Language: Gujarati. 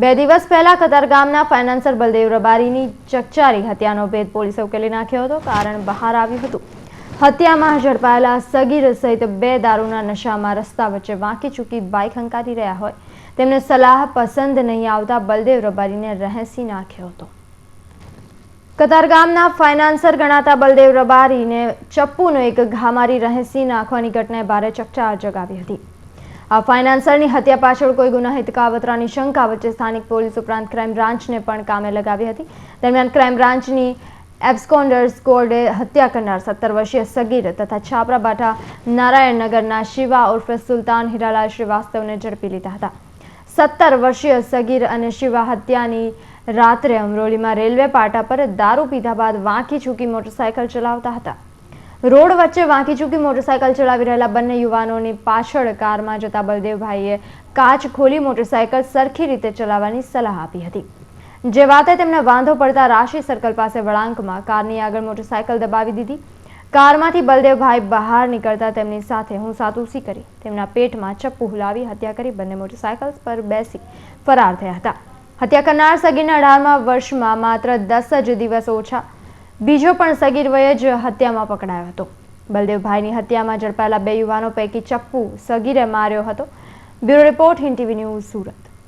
બે દિવસ પહેલા કતારગામના ફાઇનાન્સર બલદેવ રબારીની ચકચારી હત્યાનો ભેદ પોલીસે ઉકેલી નાખ્યો હતો. કારણ બહાર આવ્યું હતું. હત્યામાં ઝડપાયેલા સગીર સહિત બે દારૂના નશામાં રસ્તા વચ્ચે વાંકી ચૂકી બાઇક હંકારી રહ્યા હોય તેમને સલાહ પસંદ નહીં આવતા બલદેવ રબારીને રહેસી નાખ્યો હતો. કતારગામના ફાઇનાન્સર ગણાતા બલદેવ રબારીને ચપ્પુનો એક ઘા મારી રહેસી નાખવાની ઘટનાએ ભારે ચકચાર જગાવી હતી. આ ફાઇનાન્સરની હત્યા પાછળ કોઈ ગુનાહિત કાવતરાની શંકા વચ્ચે સ્થાનિક પોલીસ ઉપરાંત ક્રાઇમ બ્રાન્ચને પણ કામે લગાવી હતી. દરમિયાન ક્રાઇમ બ્રાન્ચની એબ્સ્કોન્ડર સ્કોડે હત્યા કરનાર 17 વર્ષીય સગીર તથા છાપરાબાટા નારાયણનગરના શિવા ઉર્ફે સુલતાન હીરાલાલ શ્રીવાસ્તવને ઝડપી લીધા હતા. 17 વર્ષીય સગીર અને શિવા હત્યાની રાત્રે અમરોલીમાં રેલવે પાટા પર દારૂ પીધા બાદ વાંકી ચૂકી મોટરસાયકલ ચલાવતા હતા. રોડ વચ્ચે વાંકી ચૂકી મોટરસાયકલ ચલાવી રહેલા બંને યુવાનોની પાછળ કારમાં જતા બલદેવભાઈએ કાચ ખોલી મોટરસાયકલ સરખી રીતે ચલાવવાની સલાહ આપી હતી. જે વાતે તેમને વાંધો પડતા રાશિ સર્કલ પાસે વળાંકમાં કારની આગળ મોટરસાયકલ દબાવી દીધી. કારમાંથી બલદેવભાઈ બહાર નીકળતા તેમની સાથે હું સાતુસી કરી તેમના પેટમાં ચપ્પુ હુલાવી હત્યા કરી બંને મોટરસાયકલ પર બેસી ફરાર થયા હતા. હત્યા કરનાર સગીરના 18મા વર્ષમાં માત્ર 10 જ દિવસ ઓછા બીજો પણ સગીર વયે જ હત્યામાં પકડાયો હતો. બલદેવભાઈની હત્યામાં ઝડપાયેલા બે યુવાનો પૈકી ચપ્પુ સગીરે માર્યો હતો. Bureau report, Hind TV news, Surat.